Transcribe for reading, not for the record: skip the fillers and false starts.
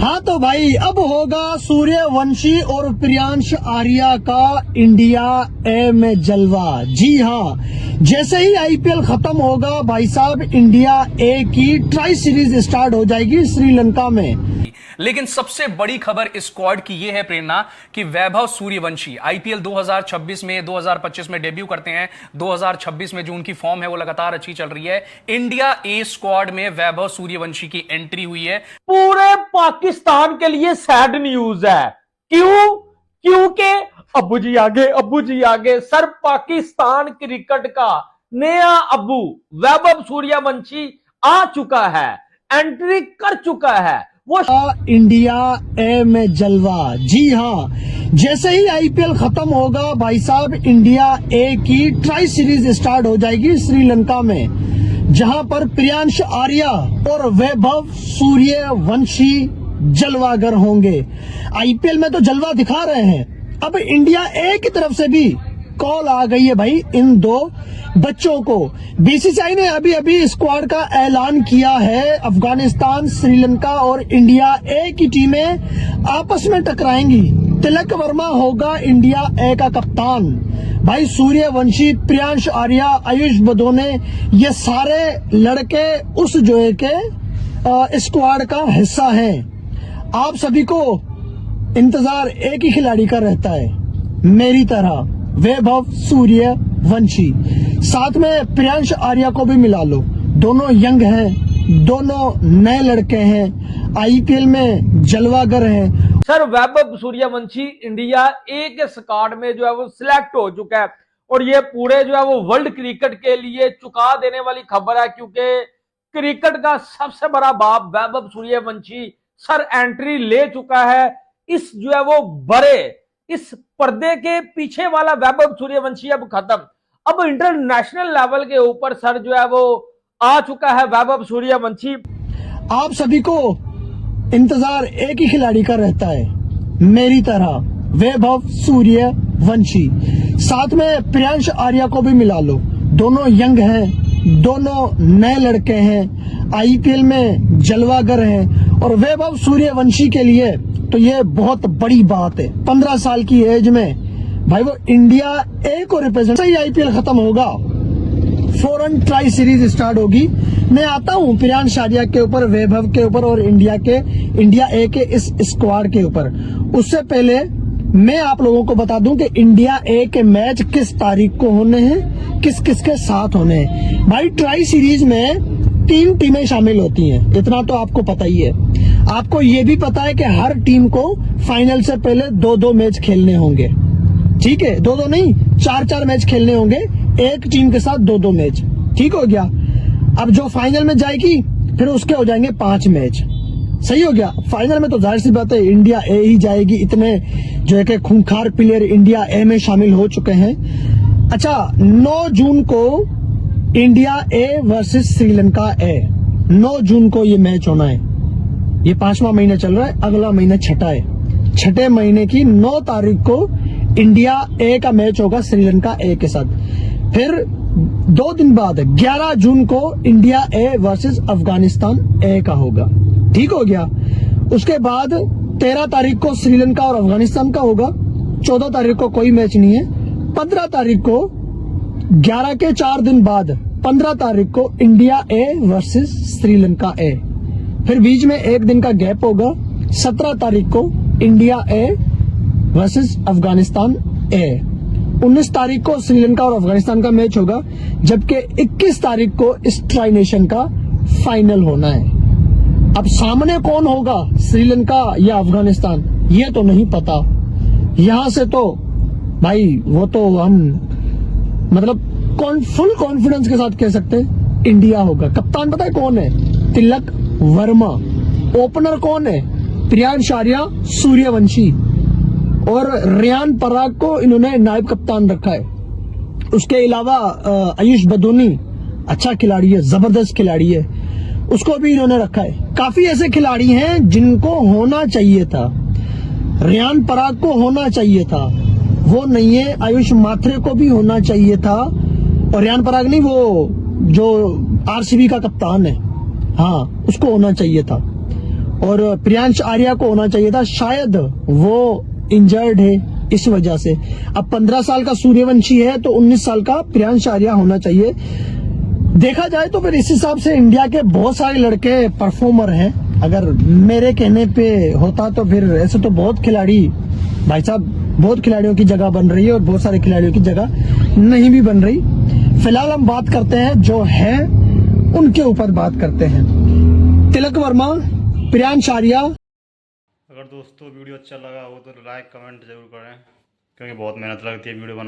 हाँ तो भाई अब होगा सूर्यवंशी और प्रियांश आर्या का इंडिया ए में जलवा। जी हाँ, जैसे ही आईपीएल खत्म होगा भाई साहब, इंडिया ए की ट्राई सीरीज स्टार्ट हो जाएगी श्रीलंका में। लेकिन सबसे बड़ी खबर इस स्क्वाड की यह है प्रेरणा कि वैभव सूर्यवंशी आईपीएल 2026 में 2025 में डेब्यू करते हैं। 2026 में जो उनकी फॉर्म है वो लगातार अच्छी चल रही है। इंडिया ए स्क्वाड में वैभव सूर्यवंशी की एंट्री हुई है। पूरे पाकिस्तान के लिए सैड न्यूज है। क्योंकि अब्बू जी आगे सर, पाकिस्तान क्रिकेट का नया अब्बू वैभव सूर्यवंशी आ चुका है, एंट्री कर चुका है। वो इंडिया ए में जलवा। जी हाँ, जैसे ही आईपीएल खत्म होगा भाई साहब, इंडिया ए की ट्राई सीरीज स्टार्ट हो जाएगी श्रीलंका में, जहां पर प्रियांश आर्या और वैभव सूर्यवंशी जलवागर होंगे। आईपीएल में तो जलवा दिखा रहे हैं, अब इंडिया ए की तरफ से भी कॉल आ गई है भाई इन दो बच्चों को। बीसीसीआई ने अभी स्क्वाड का ऐलान किया है। अफगानिस्तान, श्रीलंका और इंडिया ए की टीमें आपस में टकराएंगी। तिलक वर्मा होगा इंडिया ए का कप्तान। भाई सूर्यवंशी, प्रियांश आर्या, आयुष बदोने, ये सारे लड़के उस जो है के स्क्वाड का हिस्सा हैं। आप सभी को इंतजार एक ही खिलाड़ी का रहता है, मेरी तरह वैभव सूर्यवंशी। साथ में प्रियांश आर्या को भी मिला लो, दोनों यंग हैं, दोनों नए लड़के हैं, आईपीएल में जलवागर हैं। सर, वैभव सूर्यवंशी इंडिया ए के स्क्वाड में जो है वो सिलेक्ट हो चुका है और ये पूरे जो है वो वर्ल्ड क्रिकेट के लिए चुका देने वाली खबर है, क्योंकि क्रिकेट का सबसे बड़ा बाप वैभव सूर्यवंशी सर एंट्री ले चुका है। इस जो है वो बड़े इस पर्दे के पीछे वाला वैभव सूर्यवंशी अब खत्म, अब इंटरनेशनल लेवल के ऊपर सर जो है वो आ चुका है वैभव सूर्यवंशी। आप सभी को इंतजार एक ही खिलाड़ी का रहता है, मेरी तरह वैभव सूर्यवंशी। साथ में प्रियांश आर्या को भी मिला लो, दोनों यंग हैं, दोनों नए लड़के हैं, आईपीएल में जलवागर हैं। और वैभव सूर्यवंशी के लिए तो ये बहुत बड़ी बात है। 15 साल की एज में भाई वो इंडिया ए को रिप्रेजेंट। सही आईपीएल खत्म होगा, फौरन ट्राई सीरीज स्टार्ट होगी। मैं आता हूँ प्रियांश आर्या के ऊपर, वैभव के ऊपर और इंडिया ए के इस स्क्वाड के ऊपर। उससे पहले मैं आप लोगों को बता दूं कि इंडिया ए के मैच किस तारीख को होने हैं, किस किस के साथ होने हैं। भाई ट्राई सीरीज में 3 टीमें शामिल होती हैं, इतना तो आपको पता ही है। आपको ये भी पता है कि हर टीम को फाइनल से पहले 2-2 मैच खेलने होंगे, ठीक है? 2-2 नहीं, 4-4 मैच खेलने होंगे, एक टीम के साथ 2-2 मैच, ठीक हो गया? अब जो फाइनल में जाएगी फिर उसके हो जाएंगे 5 मैच, सही हो गया? फाइनल में तो जाहिर सी बात है इंडिया ए ही जाएगी, इतने जो है कि खूंखार प्लेयर इंडिया ए में शामिल हो चुके हैं। अच्छा, 9 जून को इंडिया ए वर्सेस श्रीलंका ए, 9 जून को ये मैच होना है। ये 5वां महीना चल रहा है, अगला महीना छठा है। छठे महीने की 9 तारीख को इंडिया ए का मैच होगा श्रीलंका ए के साथ। फिर 2 दिन बाद 11 जून को इंडिया ए वर्सेस अफगानिस्तान ए का होगा, ठीक हो गया? उसके बाद 13 तारीख को श्रीलंका और अफगानिस्तान का होगा। 14 तारीख को कोई मैच नहीं है। 15 तारीख को 11 के 4 दिन बाद 15 तारीख को इंडिया ए वर्सेस श्रीलंका ए। फिर बीच में 1 दिन का गैप होगा। 17 तारीख को इंडिया ए वर्सेस अफगानिस्तान ए। 19 तारीख को श्रीलंका और अफगानिस्तान का मैच होगा, जबकि 21 तारीख को इस ट्राई नेशन का फाइनल होना है। अब सामने कौन होगा, श्रीलंका या अफगानिस्तान, ये तो नहीं पता। यहां से तो भाई वो तो हम मतलब फुल कॉन्फिडेंस के साथ कह सकते हैं इंडिया होगा। कप्तान पता है कौन है? तिलक वर्मा। ओपनर कौन है? प्रियांश आर्या, सूर्यवंशी और रियान पराग को इन्होंने नायब कप्तान रखा है। उसके अलावा आयुष बदोनी अच्छा खिलाड़ी है, जबरदस्त खिलाड़ी है, उसको भी इन्होंने रखा है। काफी ऐसे खिलाड़ी हैं जिनको होना चाहिए था। रियान पराग को होना चाहिए था, वो नहीं है। आयुष माथुरे को भी होना चाहिए था, और रियान पराग नहीं, वो जो आरसीबी का कप्तान है, हाँ, उसको होना चाहिए था। और प्रियांश आर्या को होना चाहिए था, शायद वो इंजर्ड है इस वजह से। अब 15 साल का सूर्यवंशी है तो 19 साल का प्रियांश आर्या होना चाहिए। देखा जाए तो फिर इस हिसाब से इंडिया के बहुत सारे लड़के परफॉर्मर हैं। अगर मेरे कहने पे होता तो फिर ऐसे तो बहुत खिलाड़ी, भाई साहब बहुत खिलाड़ियों की जगह बन रही है और बहुत सारे खिलाड़ियों की जगह नहीं भी बन रही। फिलहाल हम बात करते हैं जो है उनके ऊपर बात करते हैं। तिलक वर्मा, प्रियांश आर्या। अगर दोस्तों वीडियो अच्छा लगा हो तो लाइक कमेंट जरूर करें, क्योंकि बहुत मेहनत लगती है वीडियो बनाने